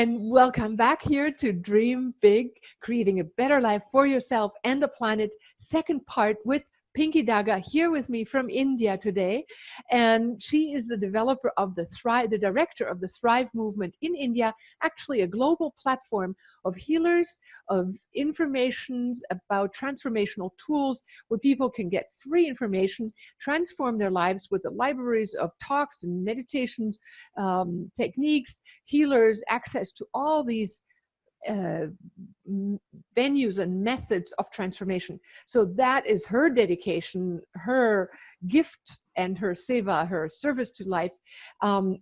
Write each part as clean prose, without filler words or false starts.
And welcome back here to Dream Big, creating a better life for yourself and the planet. Second part with Pinky Daga here with me from India today. And she is the developer of the Thrive, the director of the Thrive movement in India, actually a global platform of healers, of informations about transformational tools where people can get free information, transform their lives with the libraries of talks and meditations, techniques, healers, access to all these venues and methods of transformation. So that is her dedication, her gift, and her seva, her service to life.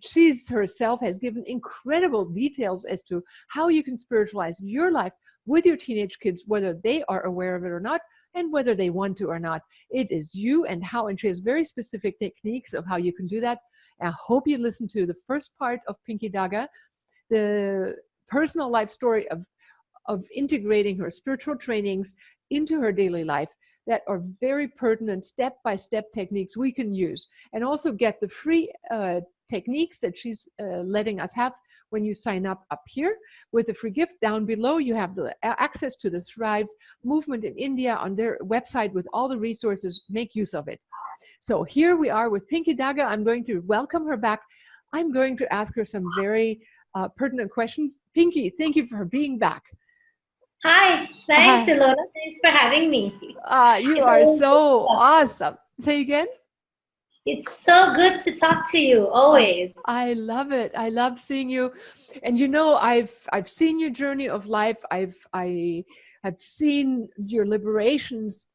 She's herself has given incredible details as to how you can spiritualize your life with your teenage kids, whether they are aware of it or not, and whether they want to or not. It is you and how, and she has very specific techniques of how you can do that. I hope you listen to the first part of Pinky Daga, the personal life story of integrating her spiritual trainings into her daily life that are very pertinent step-by-step techniques we can use, and also get the free techniques that she's letting us have when you sign up here with the free gift. Down below you have the access to the Thrive movement in India on their website with all the resources. Make use of it. So here we are with Pinky Daga. I'm going to welcome her back. I'm going to ask her some very pertinent questions. Pinky, thank you for being back. Hi, thanks, ILONA. Thanks for having me. You are so awesome. Say again? It's so good to talk to you, always. I love it. I love seeing you. And you know, I've seen your journey of life. I've seen your liberations.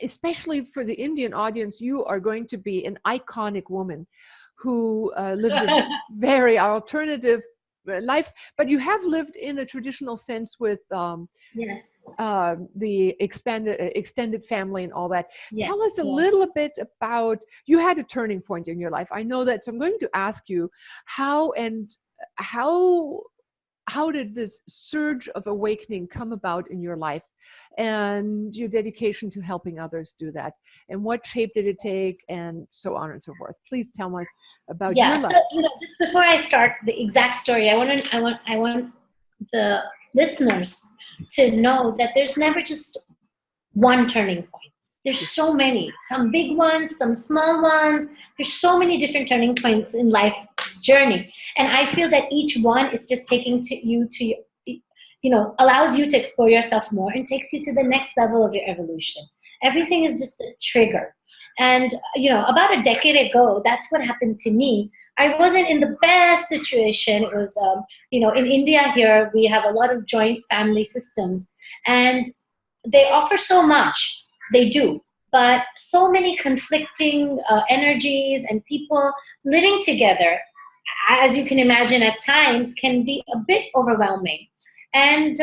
Especially for the Indian audience, you are going to be an iconic woman who lived a very alternative life, but you have lived in a traditional sense with yes, the extended family and all that. Yes. Tell us a little bit about, you had a turning point in your life. I know that, so I'm going to ask you how did this surge of awakening come about in your life, and your dedication to helping others do that, and what shape did it take, and so on and so forth. Please tell us about your life. So just before I start the exact story, I want the listeners to know that there's never just one turning point. There's so many, some big ones, some small ones. There's so many different turning points in life's journey, and I feel that each one is just taking you to allows you to explore yourself more and takes you to the next level of your evolution. Everything is just a trigger. And, about a decade ago, that's what happened to me. I wasn't in the best situation. It was, in India here, we have a lot of joint family systems, and they offer so much. They do. But so many conflicting energies and people living together, as you can imagine at times, can be a bit overwhelming. And,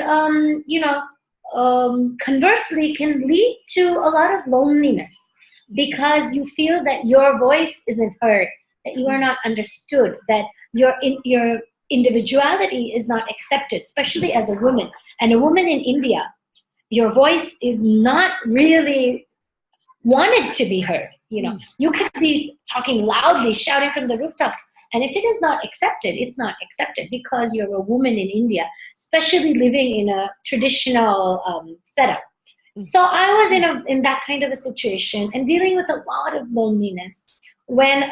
conversely, can lead to a lot of loneliness because you feel that your voice isn't heard, that you are not understood, that your individuality is not accepted, especially as a woman. And a woman in India, your voice is not really wanted to be heard. You could be talking loudly, shouting from the rooftops, and if it is not accepted, it's not accepted because you're a woman in India, especially living in a traditional setup. So I was in that kind of a situation and dealing with a lot of loneliness when,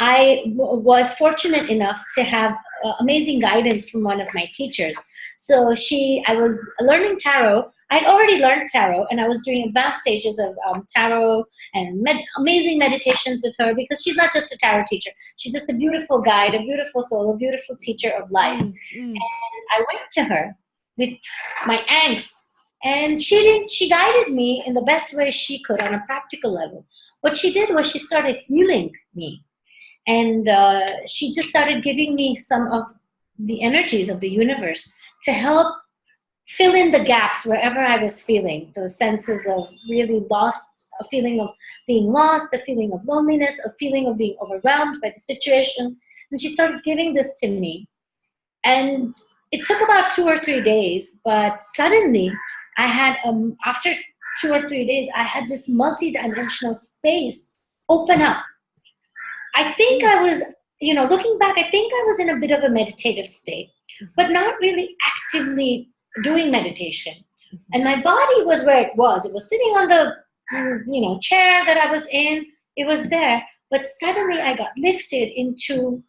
I was fortunate enough to have amazing guidance from one of my teachers. So I was learning tarot. I'd already learned tarot, and I was doing advanced stages of tarot and amazing meditations with her, because she's not just a tarot teacher. She's just a beautiful guide, a beautiful soul, a beautiful teacher of life. And I went to her with my angst, and she guided me in the best way she could on a practical level. What she did was she started healing me. And she just started giving me some of the energies of the universe to help fill in the gaps wherever I was feeling those senses of really lost, a feeling of being lost, a feeling of loneliness, a feeling of being overwhelmed by the situation. And she started giving this to me. And it took about 2 or 3 days, but suddenly I had, after 2 or 3 days, I had this multi-dimensional space open up. I think I was looking back, I think I was in a bit of a meditative state, but not really actively doing meditation. And my body was where it was. It was sitting on the, chair that I was in. It was there. But suddenly I got lifted into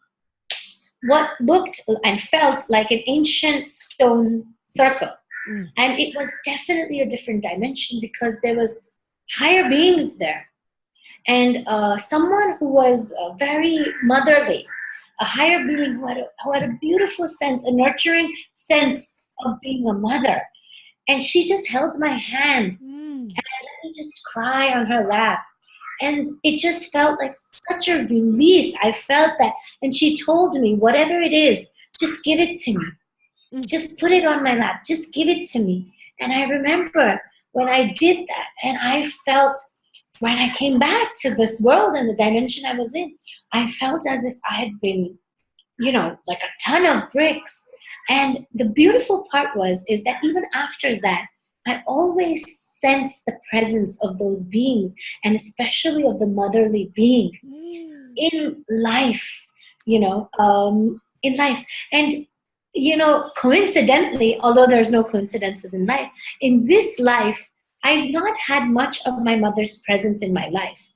what looked and felt like an ancient stone circle. And it was definitely a different dimension because there was higher beings there. And someone who was very motherly, a higher being who had a beautiful sense, a nurturing sense of being a mother. And she just held my hand and let me just cry on her lap. And it just felt like such a release. I felt that. And she told me, whatever it is, just give it to me. Just put it on my lap. Just give it to me. And I remember when I did that, and I felt, when I came back to this world and the dimension I was in, I felt as if I had been, like a ton of bricks. And the beautiful part is that even after that, I always sense the presence of those beings, and especially of the motherly being in life, in life. And, coincidentally, although there's no coincidences in life, in this life, I've not had much of my mother's presence in my life.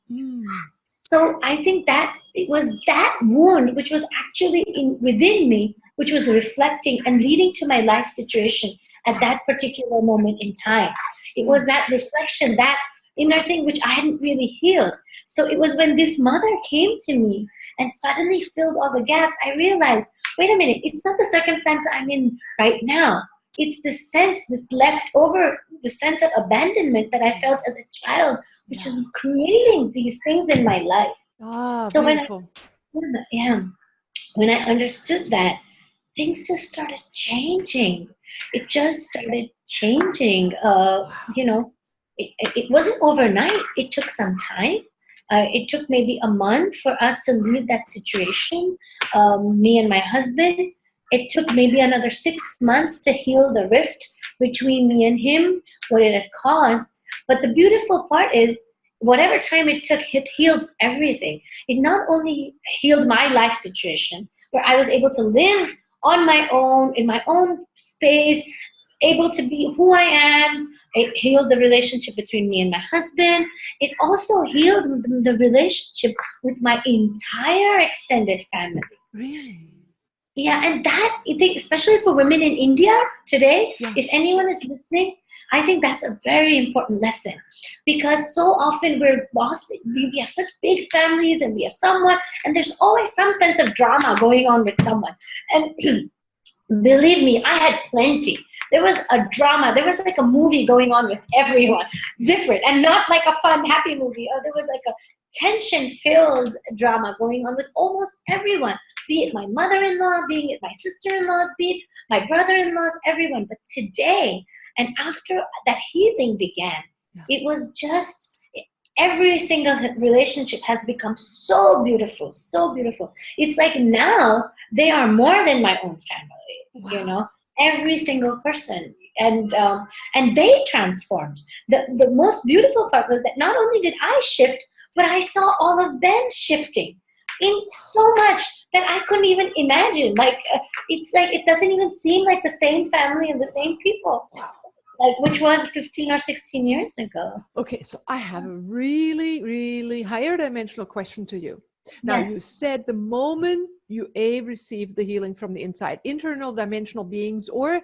So I think that it was that wound, which was actually within me, which was reflecting and leading to my life situation at that particular moment in time. It was that reflection, that inner thing which I hadn't really healed. So it was when this mother came to me and suddenly filled all the gaps, I realized, wait a minute, it's not the circumstance I'm in right now. It's the sense, this leftover, the sense of abandonment that I felt as a child, which is creating these things in my life. So beautiful. When I understood that, things just started changing. It just started changing. It wasn't overnight. It took some time. It took maybe a month for us to leave that situation, me and my husband. It took maybe another 6 months to heal the rift between me and him, what it had caused. But the beautiful part is, whatever time it took, it healed everything. It not only healed my life situation, where I was able to live on my own, in my own space, able to be who I am. It healed the relationship between me and my husband. It also healed the relationship with my entire extended family. Really? Yeah, and that, I think, especially for women in India today, if anyone is listening, I think that's a very important lesson, because so often we're lost. We have such big families, and we have someone, and there's always some sense of drama going on with someone. And believe me, I had plenty. There was a drama. There was like a movie going on with everyone, different, and not like a fun, happy movie. Or there was like a tension-filled drama going on with almost everyone, be it my mother-in-law, be it my sister-in-laws, be it my brother-in-laws, everyone. But today, and after that healing began, it was just, every single relationship has become so beautiful, so beautiful. It's like now they are more than my own family, every single person. And they transformed. The most beautiful part was that not only did I shift, but I saw all of them shifting in so much that I couldn't even imagine. Like, it's like, it doesn't even seem like the same family and the same people, like, which was 15 or 16 years ago. Okay, so I have a really, really higher dimensional question to you. Now, you said the moment you received the healing from the inside, internal dimensional beings or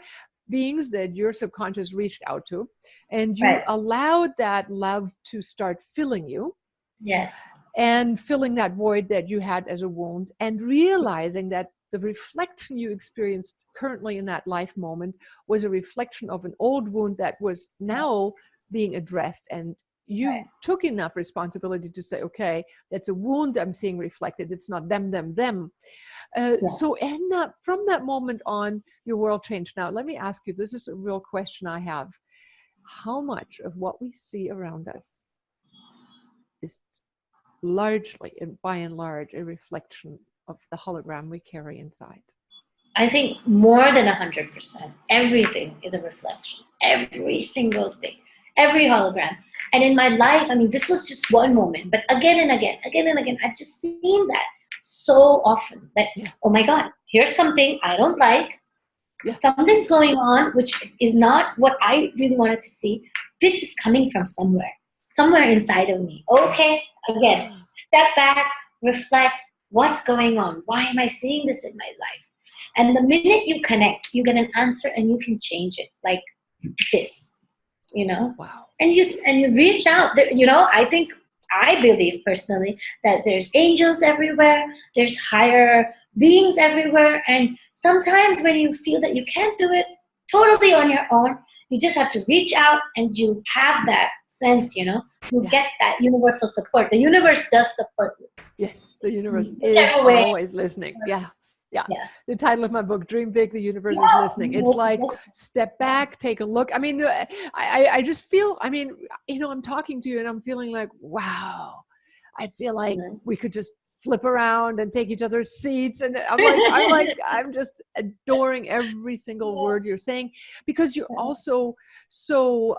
beings that your subconscious reached out to, and you allowed that love to start filling you. Yes. And filling that void that you had as a wound, and realizing that the reflection you experienced currently in that life moment was a reflection of an old wound that was now being addressed. And you took enough responsibility to say, okay, that's a wound I'm seeing reflected. It's not them. So, and from that moment on, your world changed. Now, let me ask you, this is a real question I have. How much of what we see around us is largely, and by and large, a reflection of the hologram we carry inside? I think more than 100%. Everything is a reflection. Every single thing. Every hologram. And in my life, I mean, this was just one moment, but again and again, I've just seen that so often that, Yeah. oh my God, here's something I don't like. Yeah. Something's going on, which is not what I really wanted to see. This is coming from somewhere inside of me. Okay, again, step back, reflect, what's going on? Why am I seeing this in my life? And the minute you connect, you get an answer and you can change it like this, Wow. and you reach out there. I believe personally that there's angels everywhere, there's higher beings everywhere, and sometimes when you feel that you can't do it totally on your own, you just have to reach out, and you have that sense, you get that universal support. The universe does support you. Yes, the universe is Whichever way. always listening. Yeah. Yeah. The title of my book, Dream Big, the Universe is Yeah, listening. It's universe is like, listening. step back, take a look. I mean, I just feel, I mean, I'm talking to you and I'm feeling like, wow, I feel like we could just flip around and take each other's seats. And I'm just adoring every single word you're saying, because you're also so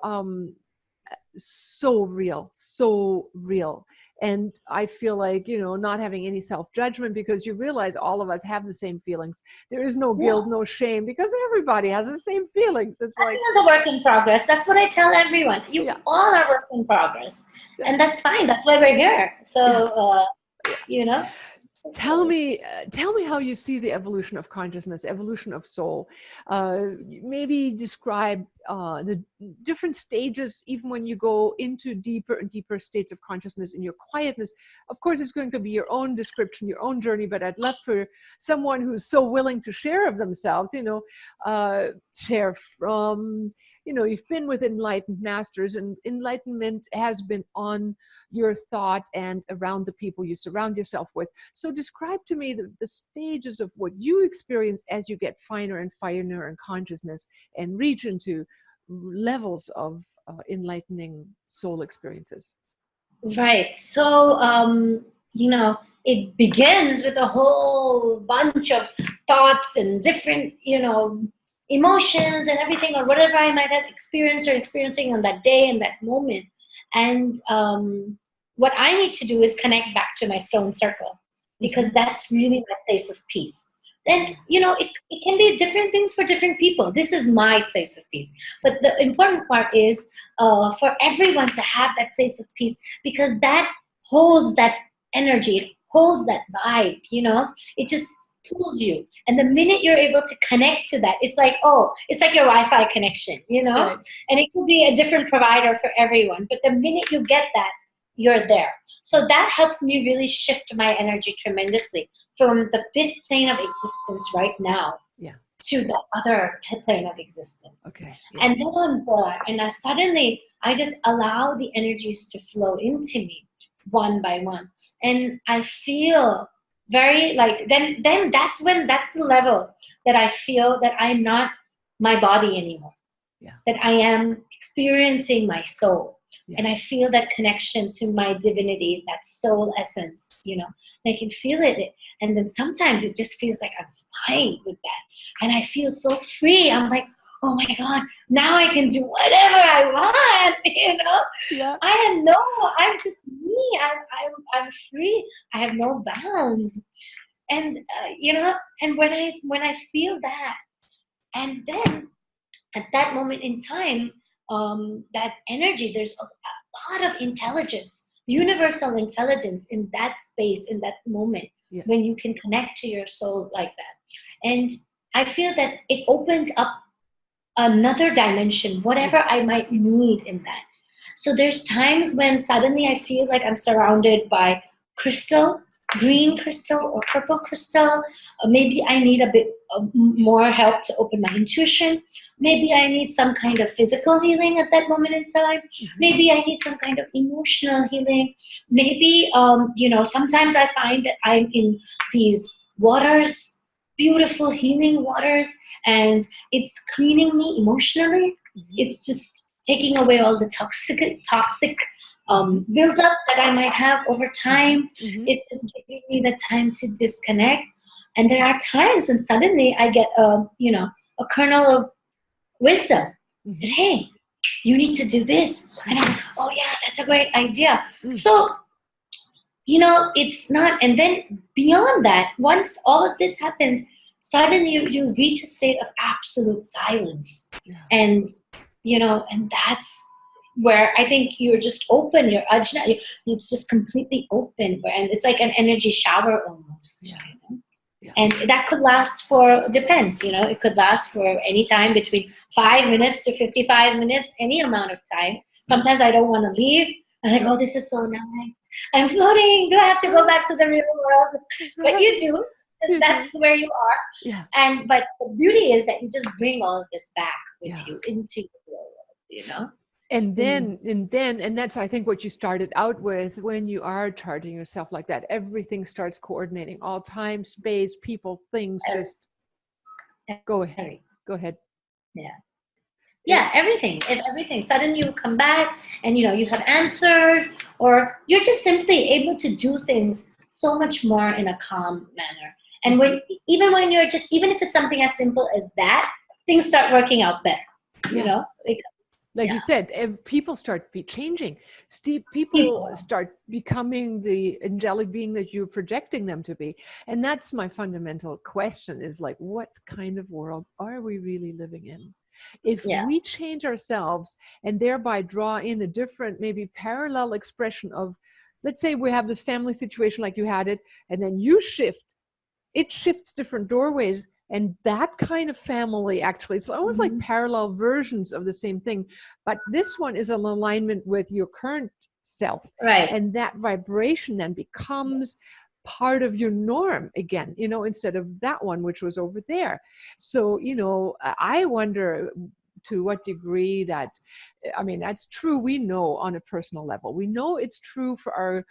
real. And I feel like, not having any self-judgment, because you realize all of us have the same feelings. There is no guilt, no shame, because everybody has the same feelings. It's like, it's a work in progress. That's what I tell everyone. You all are work in progress. And that's fine. That's why we're here. So, Tell me how you see the evolution of consciousness, evolution of soul. Maybe describe the different stages, even when you go into deeper and deeper states of consciousness in your quietness. Of course, it's going to be your own description, your own journey, but I'd love for someone who's so willing to share of themselves, share from, you've been with enlightened masters, and enlightenment has been on your thought and around the people you surround yourself with. So describe to me the stages of what you experience as you get finer and finer in consciousness and reach into levels of enlightening soul experiences. Right. So, it begins with a whole bunch of thoughts and different, emotions and everything, or whatever I might have experienced or experiencing on that day and that moment. And what I need to do is connect back to my stone circle, because that's really my place of peace. And, it can be different things for different people. This is my place of peace. But the important part is for everyone to have that place of peace, because that holds that energy, it holds that vibe, it just pulls you. And the minute you're able to connect to that, it's like your Wi-Fi connection, Right. And it could be a different provider for everyone. But the minute you get that, you're there. So that helps me really shift my energy tremendously from this plane of existence right now to the other plane of existence. Okay. And then I'm there, and suddenly I just allow the energies to flow into me one by one. And I feel very like, then that's the level that I feel that I'm not my body anymore. Yeah. That I am experiencing my soul. Yeah. And I feel that connection to my divinity, that soul essence, I can feel it. And then sometimes it just feels like I'm flying with that. And I feel so free. I'm like, oh my God, now I can do whatever I want, Yeah. I'm just me. I'm free. I have no bounds. And, and when I feel that, and then at that moment in time, that energy, there's a lot of intelligence, universal intelligence in that space, in that moment, when you can connect to your soul like that. And I feel that it opens up another dimension, whatever I might need in that. So there's times when suddenly I feel like I'm surrounded by crystal, green crystal or purple crystal. Maybe I need a bit more help to open my intuition. Maybe I need some kind of physical healing at that moment in time. Maybe I need some kind of emotional healing. Maybe, sometimes I find that I'm in these waters, beautiful healing waters, and it's cleaning me emotionally. It's just taking away all the toxic build-up that I might have over time. It's just giving me the time to disconnect. And there are times when suddenly I get a kernel of wisdom. That, hey, you need to do this. And I'm like, oh yeah, that's a great idea. So it's not. And then beyond that, once all of this happens, suddenly you reach a state of absolute silence. Yeah. And, and that's where I think you're just open, it's just completely open, and it's like an energy shower almost. Yeah. Yeah. And that could last for, depends, it could last for any time between 5 minutes to 55 minutes, any amount of time. Sometimes I don't want to leave. I'm like, oh, this is so nice. I'm floating. Do I have to go back to the real world? But you do. That's where you are. Yeah. But the beauty is that you just bring all of this back with you into the real world, And then that's, I think, what you started out with. When you are charging yourself like that, everything starts coordinating. All time, space, people, things, just go ahead. Go ahead. Yeah, everything. Everything. Suddenly you come back and you have answers, or you're just simply able to do things so much more in a calm manner. And even if it's something as simple as that, things start working out better. Like you said, people start changing. People start becoming the angelic being that you're projecting them to be. And that's my fundamental question, is like, what kind of world are we really living in? If we change ourselves and thereby draw in a different, maybe parallel expression of, let's say we have this family situation like you had it, and then you shift, it shifts different doorways. And that kind of family, actually, it's almost like parallel versions of the same thing. But this one is an alignment with your current self. Right. And that vibration then becomes part of your norm again, instead of that one, which was over there. So, I wonder to what degree that, I mean, that's true. We know on a personal level, we know it's true for our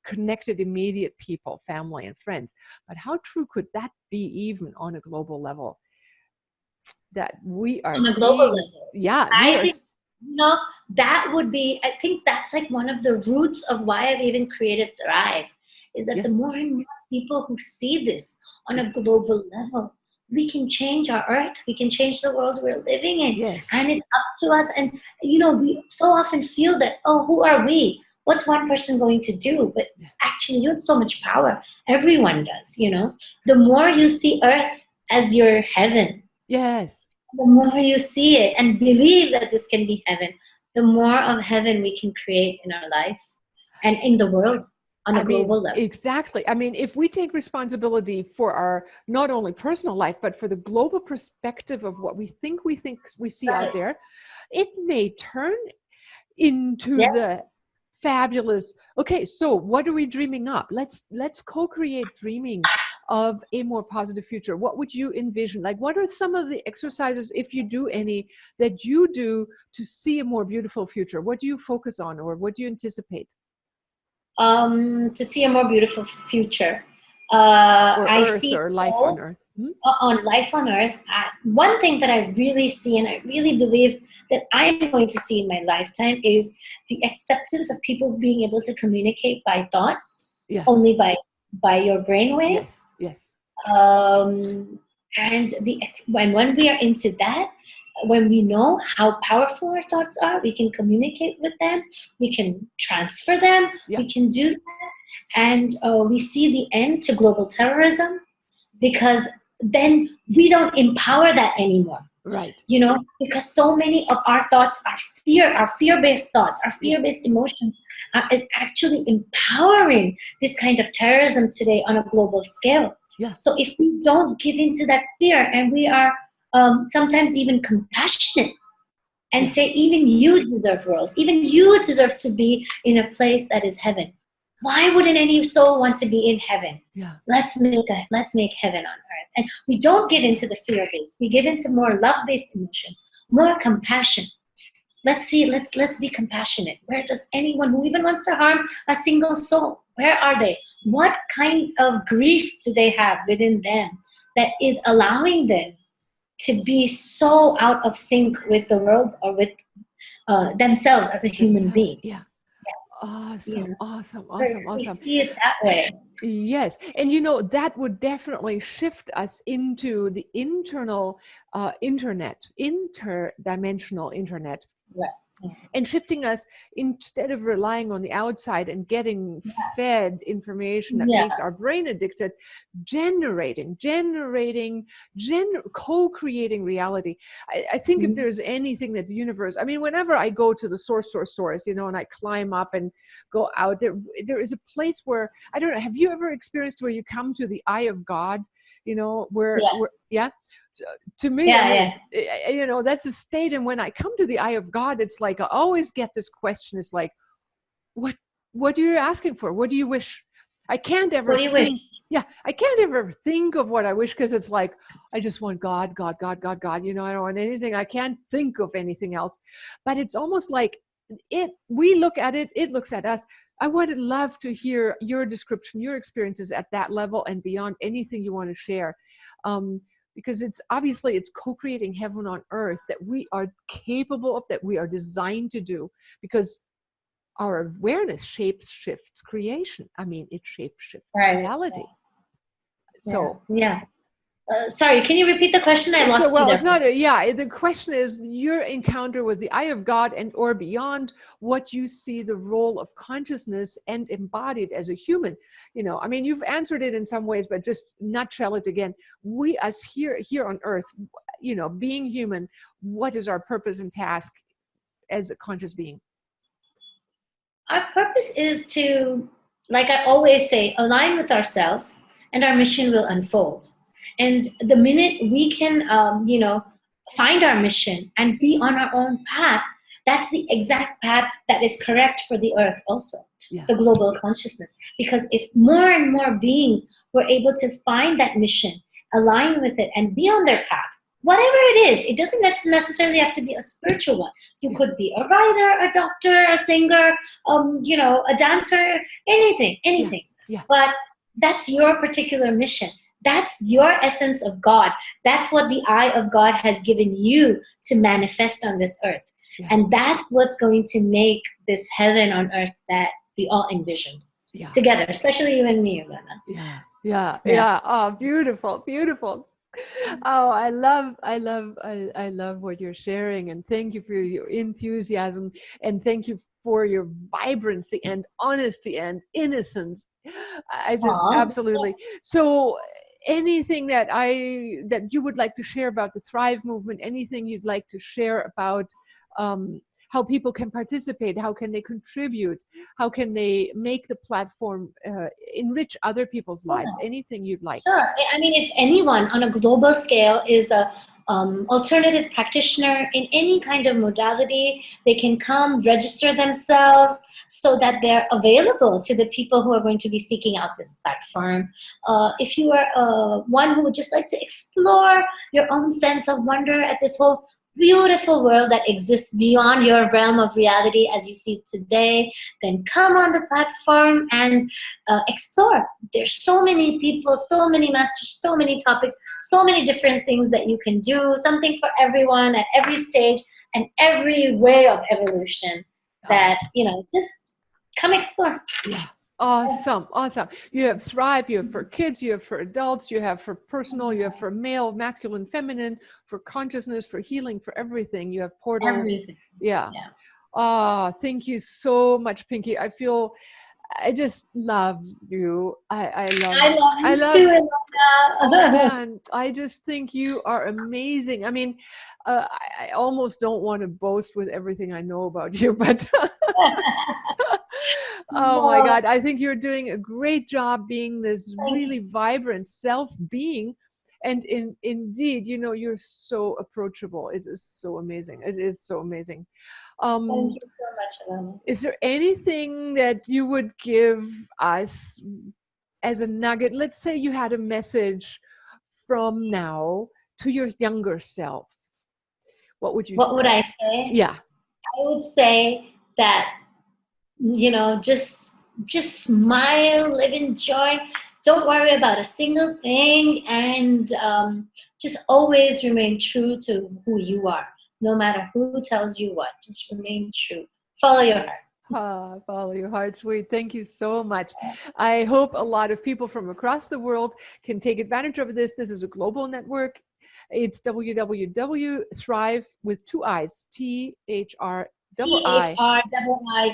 connected immediate people, family and friends, but how true could that be even on a global level, that we are on a global level? I think that would be, I think that's like one of the roots of why I've even created Thrive, is that the more and more people who see this on a global level, we can change our earth, we can change the world we're living in. And it's up to us. And we so often feel that, oh, who are we? What's one person going to do? But actually, you have so much power. Everyone does, The more you see earth as your heaven, the more you see it and believe that this can be heaven, the more of heaven we can create in our life and in the world on a global level. Exactly. I mean, if we take responsibility for our not only personal life, but for the global perspective of what we think we see out there, it may turn into the fabulous. Okay, so what are we dreaming up? Let's co-create dreaming of a more positive future. What would you envision? Like, what are some of the exercises, if you do any, that you do to see a more beautiful future? What do you focus on, or what do you anticipate? To see a more beautiful future. I see life on Earth. On life on Earth. One thing that I really see, and I really believe that I'm going to see in my lifetime, is the acceptance of people being able to communicate by thought, only by your brain waves. Yes. And when we are into that, when we know how powerful our thoughts are, we can communicate with them, we can transfer them, we can do that. And we see the end to global terrorism, because then we don't empower that anymore. Right. Because so many of our thoughts are fear-based thoughts, our fear-based emotions is actually empowering this kind of terrorism today on a global scale. So if we don't give into that fear, and we are sometimes even compassionate, and say, even you deserve worlds, even you deserve to be in a place that is heaven. Why wouldn't any soul want to be in heaven? Let's make heaven on earth. And we don't get into the fear-based. We get into more love-based emotions, more compassion. Let's be compassionate. Where does anyone who even wants to harm a single soul, where are they? What kind of grief do they have within them that is allowing them to be so out of sync with the world, or with themselves as a human being? Awesome. We see it that way. Yes. And that would definitely shift us into the internal interdimensional internet. and shifting us, instead of relying on the outside and getting fed information that makes our brain addicted, co-creating reality. I think if there's anything that the universe, I mean, whenever I go to the source, and I climb up and go out there is a place where, I don't know, have you ever experienced where you come to the eye of God, where to me, that's a state. And when I come to the eye of God, it's like, I always get this question. It's like, what are you asking for? What do you wish? I can't ever think. Yeah, I can't ever think of what I wish, because it's like, I just want God. I don't want anything. I can't think of anything else. But it's almost like we look at it, it looks at us. I would love to hear your description, your experiences at that level and beyond, anything you want to share. Because it's obviously, it's co-creating heaven on earth that we are capable of, that we are designed to do, because our awareness shifts creation. I mean, it shifts reality. So sorry, can you repeat the question? I lost you there. It's not the question is your encounter with the eye of God, and or beyond, what you see the role of consciousness and embodied as a human. I mean, you've answered it in some ways, but just nutshell it again. We, us here on earth, being human, what is our purpose and task as a conscious being? Our purpose is to, like I always say, align with ourselves, and our mission will unfold. And the minute we can, find our mission and be on our own path, that's the exact path that is correct for the earth also, the global consciousness. Because if more and more beings were able to find that mission, align with it, and be on their path, whatever it is, it doesn't necessarily have to be a spiritual one. You could be a writer, a doctor, a singer, a dancer, anything. But that's your particular mission. That's your essence of God. That's what the eye of God has given you to manifest on this earth. And that's what's going to make this heaven on earth that we all envisioned together, especially you and me, ILONA. Yeah. Oh, beautiful. Oh, I love what you're sharing, and thank you for your enthusiasm, and thank you for your vibrancy and honesty and innocence. I just absolutely. So anything that you would like to share about the Thrive movement, anything you'd like to share about how people can participate, how can they contribute, how can they make the platform enrich other people's lives, anything you'd like? Sure. I mean, if anyone on a global scale is a alternative practitioner in any kind of modality, they can come register themselves so that they're available to the people who are going to be seeking out this platform. If you are one who would just like to explore your own sense of wonder at this whole beautiful world that exists beyond your realm of reality as you see today, then come on the platform and explore. There's so many people, so many masters, so many topics, so many different things that you can do, something for everyone at every stage and every way of evolution, that, just come explore. Awesome. You have Thrive, you have for kids, you have for adults, you have for personal, you have for male, masculine, feminine, for consciousness, for healing, for everything. You have portals. Everything. Thank you so much, Pinky. I just love you. I love you too, man, I just think you are amazing. I mean, I almost don't want to boast with everything I know about you, but oh my God, I think you're doing a great job being this really vibrant self-being. And indeed, you're so approachable. It is so amazing. It is so amazing. Thank you so much, ILONA. Is there anything that you would give us as a nugget? Let's say you had a message from now to your younger self. What would you say? What would I say? Yeah. I would say that, just smile, live in joy. Don't worry about a single thing, and just always remain true to who you are. No matter who tells you what, just remain true. Follow your heart. Follow your heart, sweet. Thank you so much. I hope a lot of people from across the world can take advantage of this. This is a global network. It's www.thrive with 2 I's, Double I.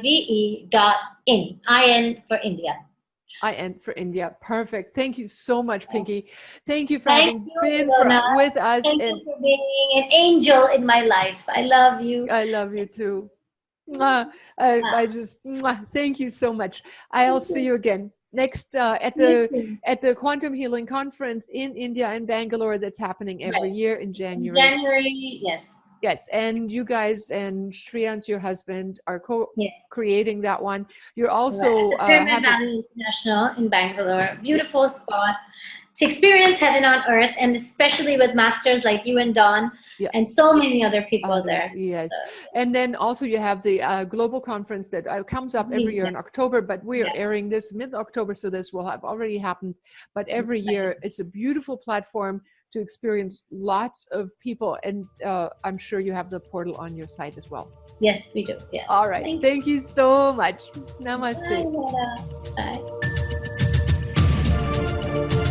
THRIIVE.in. IN for India. IN for India. Perfect. Thank you so much, Pinky. Thank you for Thank having you, been Ilona. with us. Thank And you for being an angel in my life. I love you. I love you too. Mwah. I just thank you so much. I'll see you again next at the Quantum Healing Conference in India in Bangalore. That's happening every year in January. January, yes. Yes, and you guys and Shriyans, your husband, are Yes. creating that one. You're also Pyramid Valley International in Bangalore. Beautiful spot to experience heaven on earth, and especially with masters like you and Dawn, and so many other people there. Yes, and then also you have the global conference that comes up every year in October, but we are airing this mid-October, so this will have already happened. But every year, it's a beautiful platform to experience lots of people, and I'm sure you have the portal on your site as well. Yes, we do. Yes. All right. Thank you so much. Namaste. Bye. Bye.